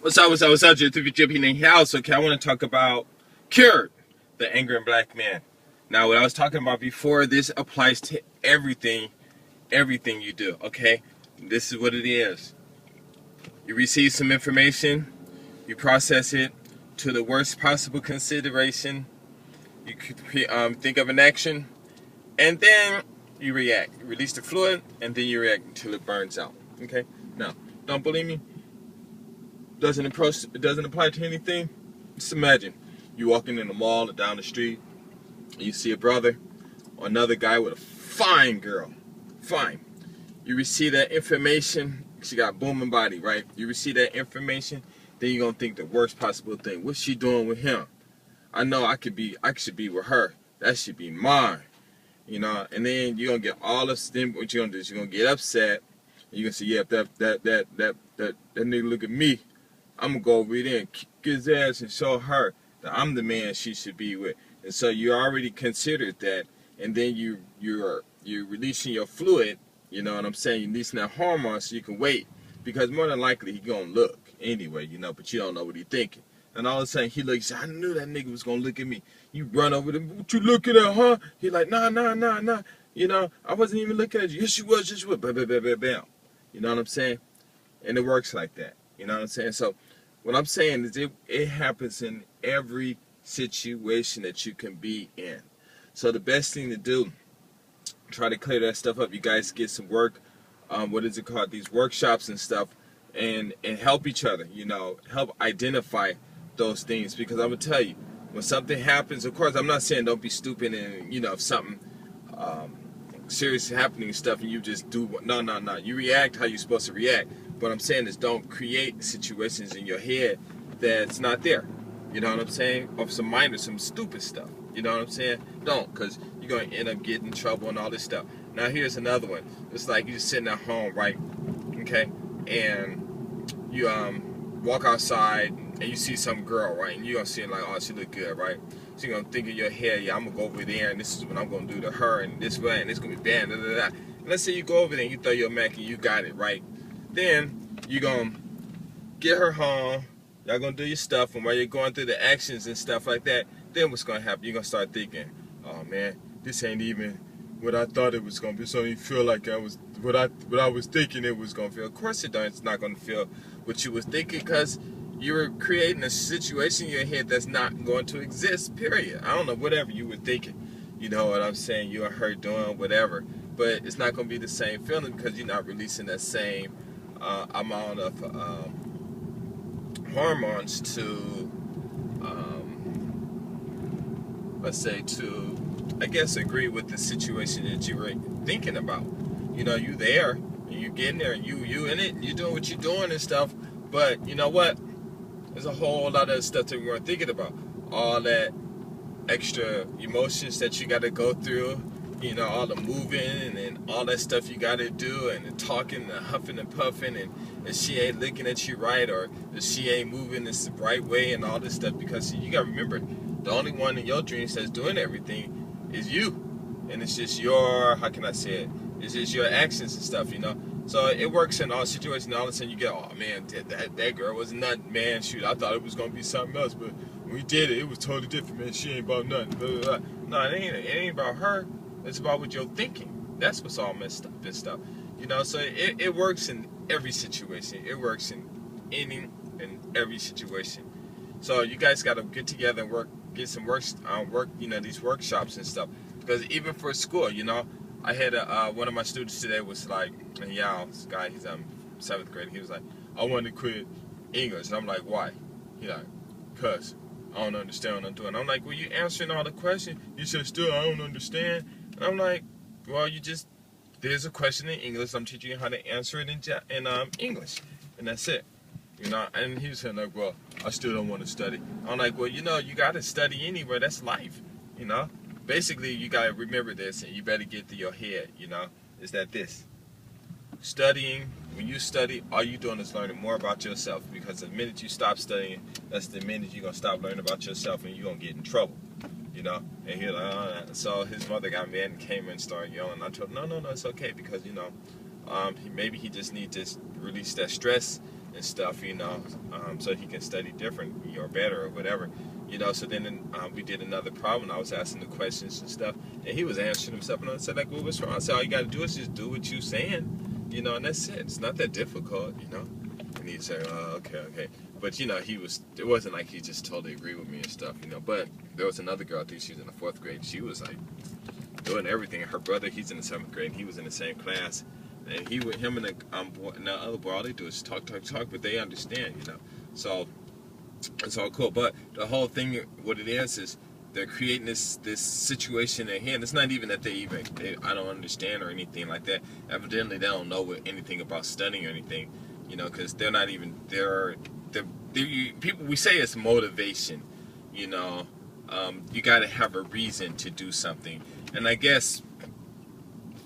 What's up, JP in house? Okay, I want to talk about Cured, the angry black man. Now, what I was talking about before, this applies to everything you do, okay? This is what it is. You receive some information, you process it to the worst possible consideration, you think of an action, and then you react. You release the fluid, and then you react until it burns out, okay? Now, don't believe me? It doesn't apply to anything. Just imagine you walking in the mall or down the street, and you see a brother or another guy with a fine girl. Fine. You receive that information. She got booming body, right? You receive that information, then you're gonna think the worst possible thing. What's she doing with him? I know I should be with her. That should be mine. And then you're gonna get all of them. What you're gonna do is you're gonna get upset. And you're gonna say, yeah, if that nigga look at me, I'm gonna go over there and kick his ass and show her that I'm the man she should be with. And so you already considered that, and then you're releasing your fluid. You know what I'm saying? You're releasing that hormone so you can wait, because more than likely he gonna look anyway. But you don't know what he thinking. And all of a sudden he looks. I knew that nigga was gonna look at me. You run over to him. What you looking at, huh? He like, nah. I wasn't even looking at you. Yes, you was. Yes, you was. Bam, bam, bam, bam, bam. You know what I'm saying? And it works like that. You know what I'm saying? So what I'm saying is it happens in every situation that you can be in. So the best thing to do, try to clear that stuff up. You guys get some work, what is it called? These workshops and stuff, and help each other, help identify those things. Because I'm going to tell you, when something happens, of course, I'm not saying don't be stupid and, if something serious happening and stuff and you just do, no. You react how you're supposed to react. What I'm saying is don't create situations in your head that's not there. You know what I'm saying? Of some stupid stuff. You know what I'm saying? Don't, because you're going to end up getting in trouble and all this stuff. Now, here's another one. It's like you're just sitting at home, right? Okay? And you walk outside and you see some girl, right? And you're going to see it like, oh, she look good, right? So you're going to think in your head, yeah, I'm going to go over there and this is what I'm going to do to her and this way and it's going to be bad, And let's say you go over there and you throw your Mac and you got it, right? Then you're going to get her home. Y'all going to do your stuff. And while you're going through the actions and stuff like that, then what's going to happen? You're going to start thinking, oh, man, this ain't even what I thought it was going to be. So you feel like what I was thinking it was going to feel. Of course it don't. It's not going to feel what you was thinking, because you were creating a situation in your head that's not going to exist, period. I don't know, whatever you were thinking. You know what I'm saying? You and her doing whatever. But it's not going to be the same feeling because you're not releasing that same amount of hormones to, let's say, to, I guess, agree with the situation that you were thinking about. You there, and you getting there, and you in it, and you doing what you're doing and stuff. But you know what? There's a whole lot of stuff that we weren't thinking about. All that extra emotions that you got to go through. All the moving and all that stuff you got to do, and the talking, the huffing and puffing, and if she ain't looking at you right, or if she ain't moving the right way, and all this stuff. Because you got to remember, the only one in your dreams that's doing everything is you. And it's just your, how can I say it? It's just your actions and stuff, So it works in all situations. All of a sudden you get, oh man, that girl was nothing, man. Shoot, I thought it was going to be something else, but when we did it was totally different, man. She ain't about nothing. Blah, blah, blah. No, it ain't about her. It's about what you're thinking. That's what's all messed up and stuff. So it works in every situation. It works in any and every situation. So you guys got to get together and get some work, these workshops and stuff. Because even for school, I had one of my students today was like, this guy, he's 7th grade. He was like, I want to quit English. And I'm like, why? He like, cause I don't understand what I'm doing. I'm like, well, you answering all the questions. You said still I don't understand. And I'm like, well, there's a question in English. I'm teaching you how to answer it in English, and that's it. And he was saying like, well, I still don't want to study. I'm like, well, you got to study anyway. That's life. Basically, you got to remember this, and you better get to your head, is that this. Studying, when you study, all you're doing is learning more about yourself, because the minute you stop studying, that's the minute you're going to stop learning about yourself, and you're going to get in trouble, And he like, so his mother got mad and came and started yelling. I told him, no, it's okay, because, maybe he just needs to release that stress and stuff, so he can study different or better or whatever. So then we did another problem. I was asking the questions and stuff, and he was answering himself. And I said, like, well, what's wrong? I said, all you got to do is just do what you're saying, and that's it. It's not that difficult. And he said, oh, okay. But, it wasn't like he just totally agreed with me and stuff, But there was another girl, I think she was in the 4th grade. She was, like, doing everything. Her brother, he's in the 7th grade. He was in the same class. And him and the other boy, all they do is talk, but they understand, So it's all cool. But the whole thing, what it is they're creating this situation in their hand. It's not even that I don't understand or anything like that. Evidently, they don't know anything about studying or anything, because they're not even people. We say it's motivation, you got to have a reason to do something, and I guess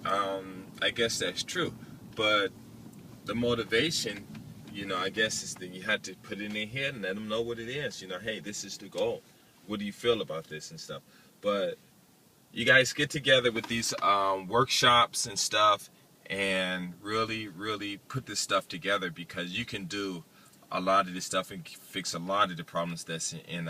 that's true. But the motivation, I guess is that you have to put it in their head and let them know what it is. Hey, this is the goal. What do you feel about this and stuff? But you guys get together with these workshops and stuff and really, really put this stuff together, because you can do a lot of this stuff and fix a lot of the problems that's in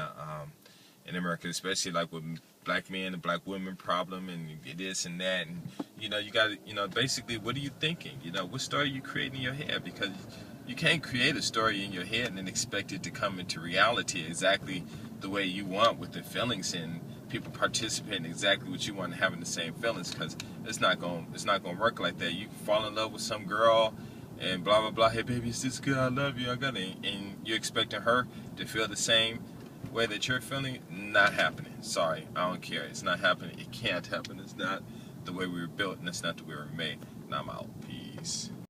America, especially like with black men and black women problem and this and that. And you got to, basically, what are you thinking? What story are you creating in your head? Because you can't create a story in your head and then expect it to come into reality exactly the way you want, with the feelings and people participating exactly what you want and having the same feelings, because it's not going to work like that. You fall in love with some girl and blah blah blah. Hey baby, is this good? I love you. I got it. And you're expecting her to feel the same way that you're feeling. Not happening. Sorry, I don't care. It's not happening. It can't happen. It's not the way we were built, and it's not the way we were made. And I'm out. Peace.